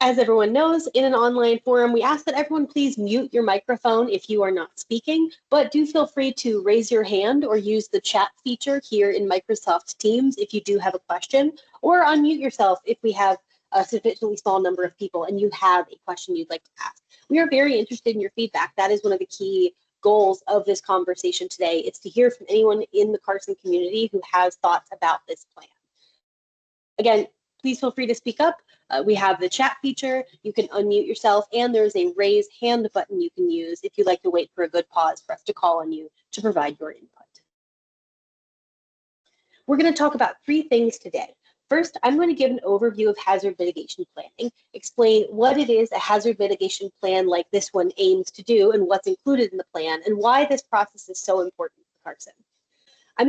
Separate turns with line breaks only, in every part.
As everyone knows, in an online forum, we ask that everyone please mute your microphone if you are not speaking, but do feel free to raise your hand or use the chat feature here in Microsoft Teams if you do have a question, or unmute yourself if we have a sufficiently small number of people and you have a question you'd like to ask. We are very interested in your feedback. That is one of the key goals of this conversation today. It's to hear from anyone in the Carson community who has thoughts about this plan. Again, please feel free to speak up. We have the chat feature, you can unmute yourself, and there's a raise hand button you can use if you'd like to wait for a good pause for us to call on you to provide your input. We're going to talk about 3 things today. First, I'm going to give an overview of hazard mitigation planning, explain what it is a hazard mitigation plan like this one aims to do and what's included in the plan, and why this process is so important for Carson. I'm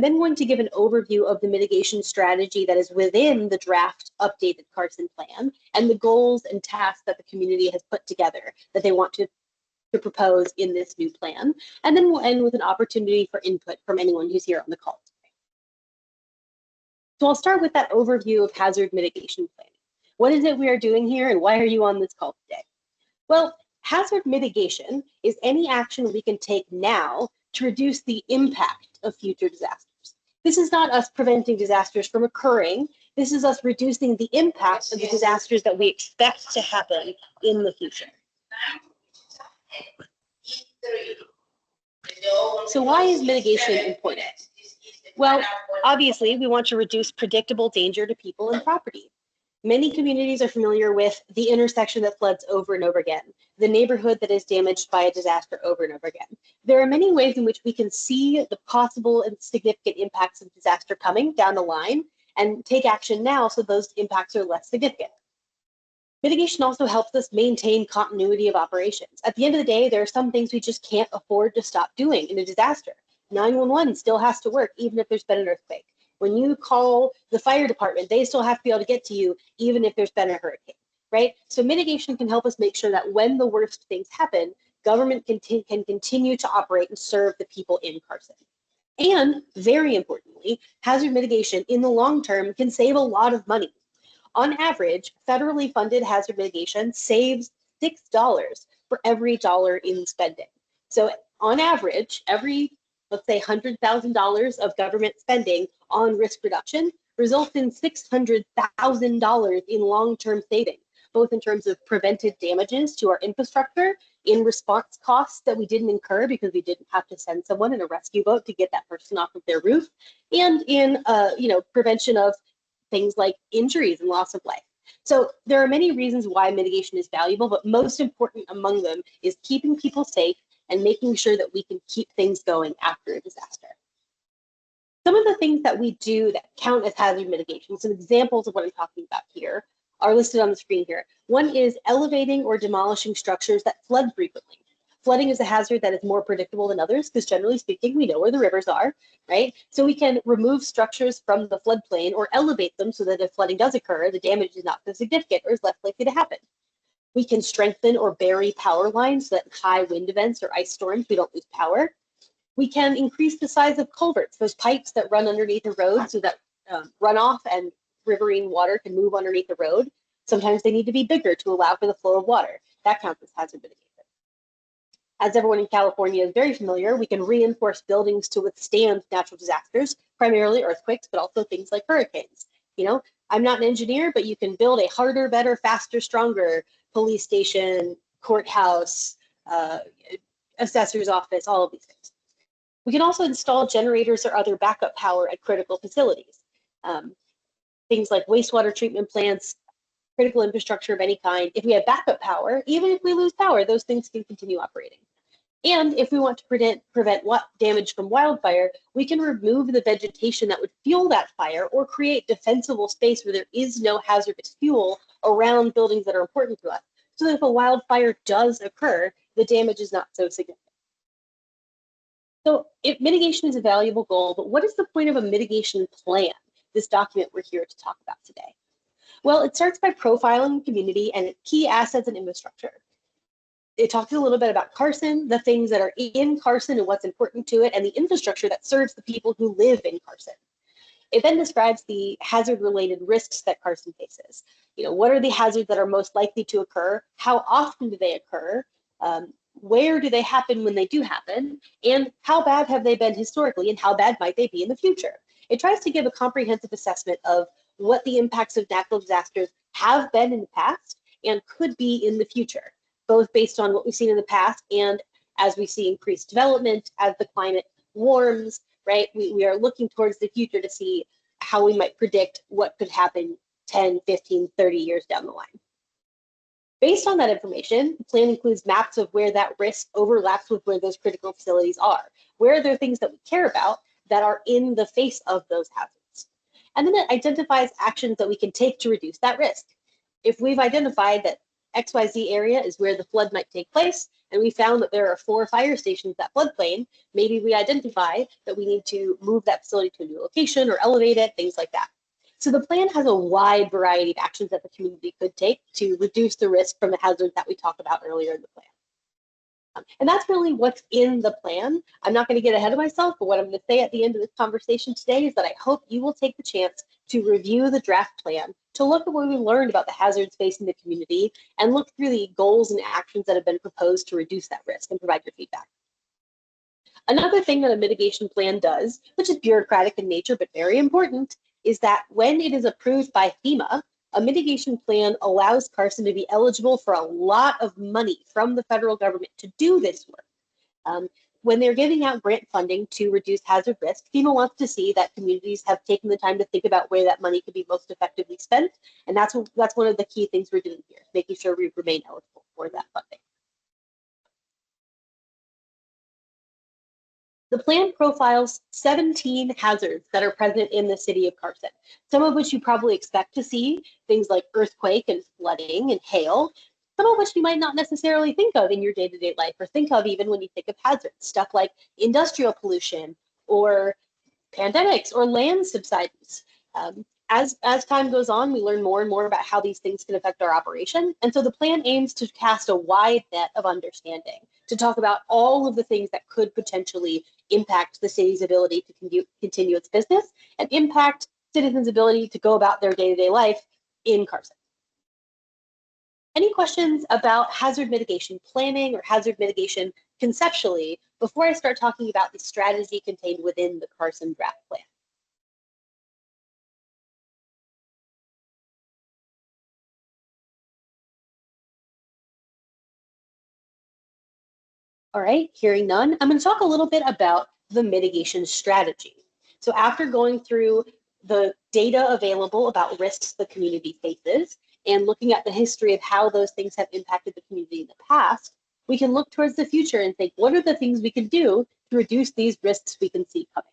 then going to give an overview of the mitigation strategy that is within the draft updated Carson plan and the goals and tasks that the community has put together that they want to propose in this new plan. And then we'll end with an opportunity for input from anyone who's here on the call today. So I'll start with that overview of hazard mitigation planning. What is it we are doing here and why are you on this call today? Well, hazard mitigation is any action we can take now to reduce the impact of future disasters. This is not us preventing disasters from occurring. This is us reducing the impact of the disasters that we expect to happen in the future. So why is mitigation important? Well, obviously, we want to reduce predictable danger to people and property. Many communities are familiar with the intersection that floods over and over again, the neighborhood that is damaged by a disaster over and over again. There are many ways in which we can see the possible and significant impacts of disaster coming down the line and take action now so those impacts are less significant. Mitigation also helps us maintain continuity of operations. At the end of the day, there are some things we just can't afford to stop doing in a disaster. 911 still has to work even if there's been an earthquake. When you call the fire department, they still have to be able to get to you even if there's been a hurricane, right? So mitigation can help us make sure that when the worst things happen, government can continue to operate and serve the people in Carson. And very importantly, hazard mitigation in the long term can save a lot of money. On average, federally funded hazard mitigation saves $6 for every dollar in spending. So on average, every, let's say, $100,000 of government spending on risk reduction results in $600,000 in long-term savings, both in terms of prevented damages to our infrastructure, in response costs that we didn't incur because we didn't have to send someone in a rescue boat to get that person off of their roof, and in prevention of things like injuries and loss of life. So there are many reasons why mitigation is valuable, but most important among them is keeping people safe and making sure that we can keep things going after a disaster. Some of the things that we do that count as hazard mitigation, some examples of what I'm talking about here, are listed on the screen here. One is elevating or demolishing structures that flood frequently. Flooding is a hazard that is more predictable than others because generally speaking, we know where the rivers are, right? So we can remove structures from the floodplain or elevate them so that if flooding does occur, the damage is not so significant or is less likely to happen. We can strengthen or bury power lines so that in high wind events or ice storms, we don't lose power. We can increase the size of culverts, those pipes that run underneath a road so that runoff and riverine water can move underneath the road. Sometimes they need to be bigger to allow for the flow of water. That counts as hazard mitigation. As everyone in California is very familiar, we can reinforce buildings to withstand natural disasters, primarily earthquakes, but also things like hurricanes. You know, I'm not an engineer, but you can build a harder, better, faster, stronger police station, courthouse, assessor's office, all of these things. We can also install generators or other backup power at critical facilities. Things like wastewater treatment plants, critical infrastructure of any kind. If we have backup power, even if we lose power, those things can continue operating. And if we want to prevent damage from wildfire, we can remove the vegetation that would fuel that fire or create defensible space where there is no hazardous fuel around buildings that are important to us, so that if a wildfire does occur, the damage is not so significant. So if mitigation is a valuable goal, but what is the point of a mitigation plan, this document we're here to talk about today? Well, it starts by profiling the community and key assets and infrastructure. It talks a little bit about Carson, the things that are in Carson and what's important to it, and the infrastructure that serves the people who live in Carson. It then describes the hazard-related risks that Carson faces. What are the hazards that are most likely to occur? How often do they occur? Where do they happen when they do happen? And how bad have they been historically, and how bad might they be in the future? It tries to give a comprehensive assessment of what the impacts of natural disasters have been in the past and could be in the future, both based on what we've seen in the past and as we see increased development, as the climate warms, right? We are looking towards the future to see how we might predict what could happen 10, 15, 30 years down the line. Based on that information, the plan includes maps of where that risk overlaps with where those critical facilities are. Where are there things that we care about that are in the face of those hazards? And then it identifies actions that we can take to reduce that risk. If we've identified that XYZ area is where the flood might take place, and we found that there are 4 fire stations at floodplain, maybe we identify that we need to move that facility to a new location or elevate it, things like that. So the plan has a wide variety of actions that the community could take to reduce the risk from the hazards that we talked about earlier in the plan. And that's really what's in the plan. I'm not going to get ahead of myself, but what I'm going to say at the end of this conversation today is that I hope you will take the chance to review the draft plan, to look at what we learned about the hazards facing the community, and look through the goals and actions that have been proposed to reduce that risk and provide your feedback. Another thing that a mitigation plan does, which is bureaucratic in nature but very important, is that when it is approved by FEMA, a mitigation plan allows Carson to be eligible for a lot of money from the federal government to do this work. When they're giving out grant funding to reduce hazard risk, FEMA wants to see that communities have taken the time to think about where that money could be most effectively spent. And that's one of the key things we're doing here, making sure we remain eligible for that funding. The plan profiles 17 hazards that are present in the city of Carson, some of which you probably expect to see, things like earthquake and flooding and hail, some of which you might not necessarily think of in your day-to-day life or think of even when you think of hazards, stuff like industrial pollution or pandemics or land subsidence. As time goes on, we learn more and more about how these things can affect our operation. And so the plan aims to cast a wide net of understanding, to talk about all of the things that could potentially impact the city's ability to continue its business and impact citizens' ability to go about their day-to-day life in Carson. Any questions about hazard mitigation planning or hazard mitigation conceptually before I start talking about the strategy contained within the Carson draft plan? All right, hearing none, I'm going to talk a little bit about the mitigation strategy. So after going through the data available about risks the community faces and looking at the history of how those things have impacted the community in the past, we can look towards the future and think, what are the things we can do to reduce these risks we can see coming?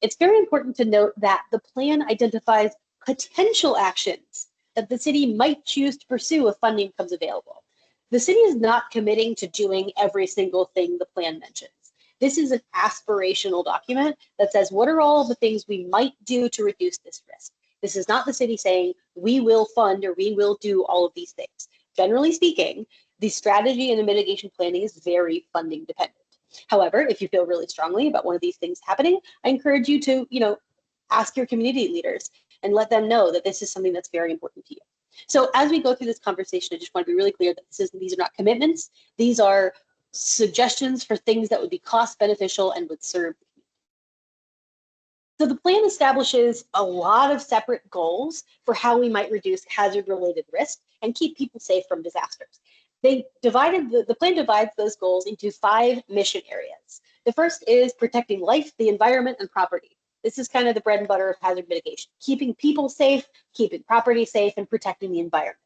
It's very important to note that the plan identifies potential actions that the city might choose to pursue if funding becomes available. The city is not committing to doing every single thing the plan mentions. This is an aspirational document that says, what are all of the things we might do to reduce this risk? This is not the city saying, we will fund or we will do all of these things. Generally speaking, the strategy and the mitigation planning is very funding dependent. However, if you feel really strongly about one of these things happening, I encourage you to, ask your community leaders and let them know that this is something that's very important to you. So as we go through this conversation, I just want to be really clear that these are not commitments. These are suggestions for things that would be cost beneficial and would serve. So the plan establishes a lot of separate goals for how we might reduce hazard-related risk and keep people safe from disasters. The plan divides those goals into 5 mission areas. The first is protecting life, the environment, and property. This is kind of the bread and butter of hazard mitigation, keeping people safe, keeping property safe, and protecting the environment.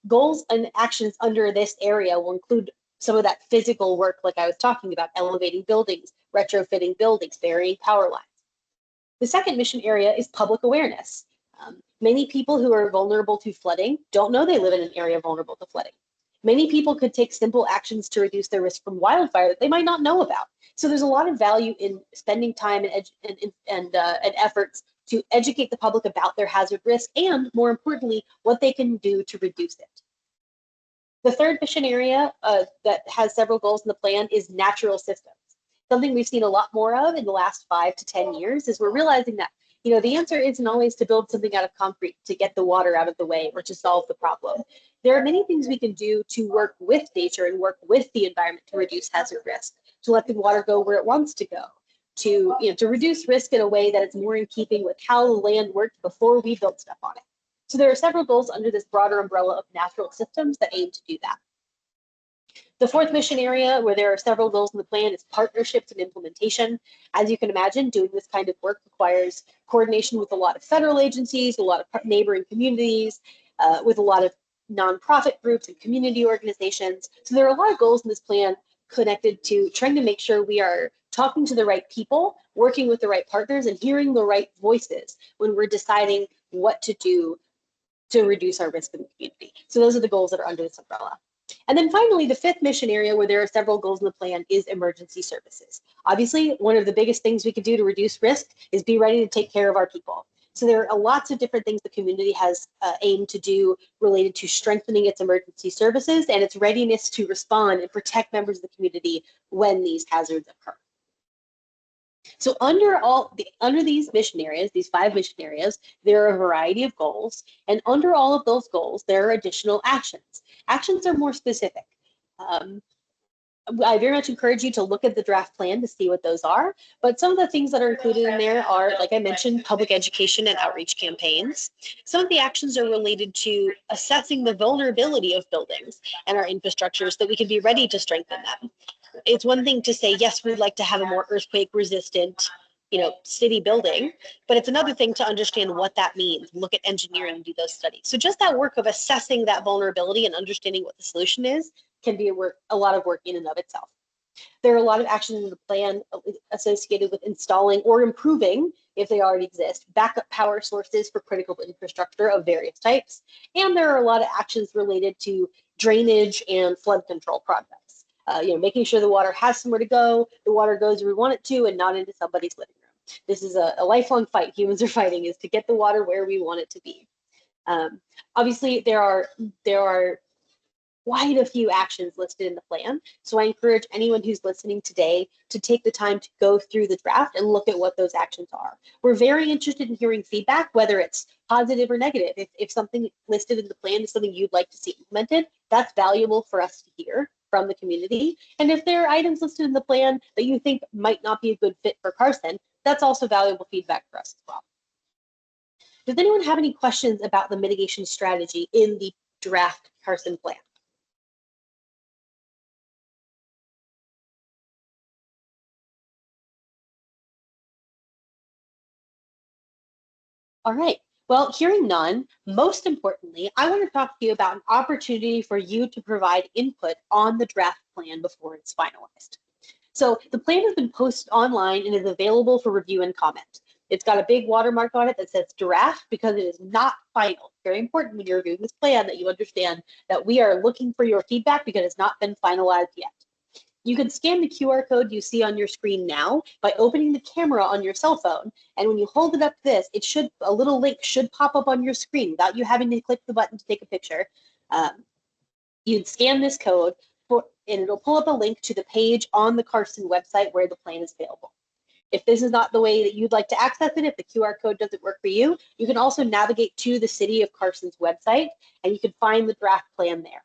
Goals and actions under this area will include some of that physical work like I was talking about, elevating buildings, retrofitting buildings, burying power lines. The second mission area is public awareness. Many people who are vulnerable to flooding don't know they live in an area vulnerable to flooding. Many people could take simple actions to reduce their risk from wildfire that they might not know about. So there's a lot of value in spending time and efforts to educate the public about their hazard risk and, more importantly, what they can do to reduce it. The third mission area that has several goals in the plan is natural systems. Something we've seen a lot more of in the last 5 to 10 years is we're realizing that The answer isn't always to build something out of concrete to get the water out of the way or to solve the problem. There are many things we can do to work with nature and work with the environment to reduce hazard risk, to let the water go where it wants to go, to reduce risk in a way that is more in keeping with how the land worked before we built stuff on it. So there are several goals under this broader umbrella of natural systems that aim to do that. The fourth mission area, where there are several goals in the plan, is partnerships and implementation. As you can imagine, doing this kind of work requires coordination with a lot of federal agencies, a lot of neighboring communities, with a lot of nonprofit groups and community organizations. So there are a lot of goals in this plan connected to trying to make sure we are talking to the right people, working with the right partners, and hearing the right voices when we're deciding what to do to reduce our risk in the community. So those are the goals that are under this umbrella. And then finally, the fifth mission area, where there are several goals in the plan, is emergency services. Obviously, one of the biggest things we can do to reduce risk is be ready to take care of our people. So there are lots of different things the community has aimed to do related to strengthening its emergency services and its readiness to respond and protect members of the community when these hazards occur. So under these mission areas, these 5 mission areas, there are a variety of goals, and under all of those goals, there are additional actions. Actions are more specific. I very much encourage you to look at the draft plan to see what those are, but some of the things that are included in there are, like I mentioned, public education and outreach campaigns. Some of the actions are related to assessing the vulnerability of buildings and our infrastructure so that we can be ready to strengthen them. It's one thing to say, yes, we'd like to have a more earthquake resistant, city building, but it's another thing to understand what that means, look at engineering and do those studies. So just that work of assessing that vulnerability and understanding what the solution is can be a lot of work in and of itself. There are a lot of actions in the plan associated with installing or improving, if they already exist, backup power sources for critical infrastructure of various types. And there are a lot of actions related to drainage and flood control projects. Making sure the water has somewhere to go, the water goes where we want it to, and not into somebody's living room. This is a lifelong fight humans are fighting, is to get the water where we want it to be. Obviously, there are quite a few actions listed in the plan. So I encourage anyone who's listening today to take the time to go through the draft and look at what those actions are. We're very interested in hearing feedback, whether it's positive or negative. If something listed in the plan is something you'd like to see implemented, that's valuable for us to hear from the community. And if there are items listed in the plan that you think might not be a good fit for Carson, that's also valuable feedback for us as well. Does anyone have any questions about the mitigation strategy in the draft Carson plan? All right. Well, hearing none, most importantly, I want to talk to you about an opportunity for you to provide input on the draft plan before it's finalized. So the plan has been posted online and is available for review and comment. It's got a big watermark on it that says draft because it is not final. Very important when you're reviewing this plan that you understand that we are looking for your feedback because it's not been finalized yet. You can scan the QR code you see on your screen now by opening the camera on your cell phone. And when you hold it up to this, a little link should pop up on your screen without you having to click the button to take a picture. You'd scan this code and it'll pull up a link to the page on the Carson website where the plan is available. If this is not the way that you'd like to access it, if the QR code doesn't work for you, you can also navigate to the City of Carson's website and you can find the draft plan there.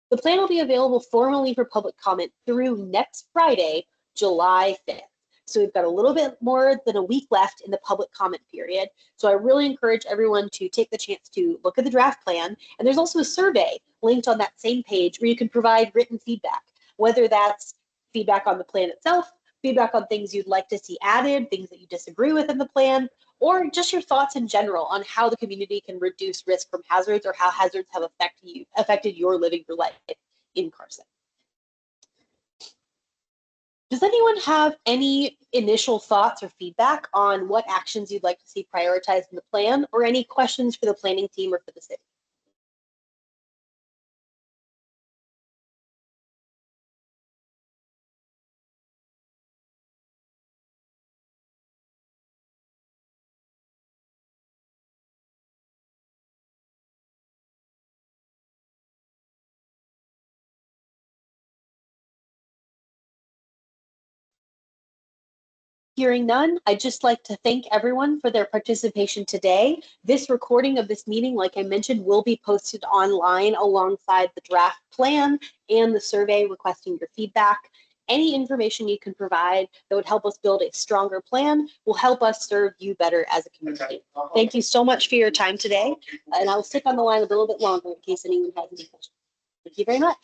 The plan will be available formally for public comment through next Friday, July 5th. So we've got a little bit more than a week left in the public comment period. So I really encourage everyone to take the chance to look at the draft plan. And there's also a survey linked on that same page where you can provide written feedback, whether that's feedback on the plan itself, feedback on things you'd like to see added, things that you disagree with in the plan, or just your thoughts in general on how the community can reduce risk from hazards or how hazards have affected your living your life in Carson. Does anyone have any initial thoughts or feedback on what actions you'd like to see prioritized in the plan, or any questions for the planning team or for the city? Hearing none, I'd just like to thank everyone for their participation today. This recording of this meeting, like I mentioned, will be posted online alongside the draft plan and the survey requesting your feedback. Any information you can provide that would help us build a stronger plan will help us serve you better as a community. Thank you so much for your time today, and I'll stick on the line a little bit longer in case anyone has any questions. Thank you very much.